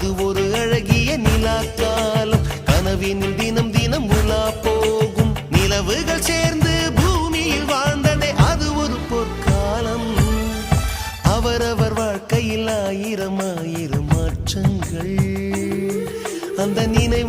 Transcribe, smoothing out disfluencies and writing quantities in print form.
அது ஒரு அழகிய நிலா காலம். கனவினில் தினம் தினம் உலா போகும் நிலவுகள் சேர்ந்து பூமியில் வாழ்ந்ததே அது ஒரு பொற்காலம். அவரவர் வாழ்க்கையில் ஆயிரம் ஆயிரம் மாற்றங்கள். அந்த நினை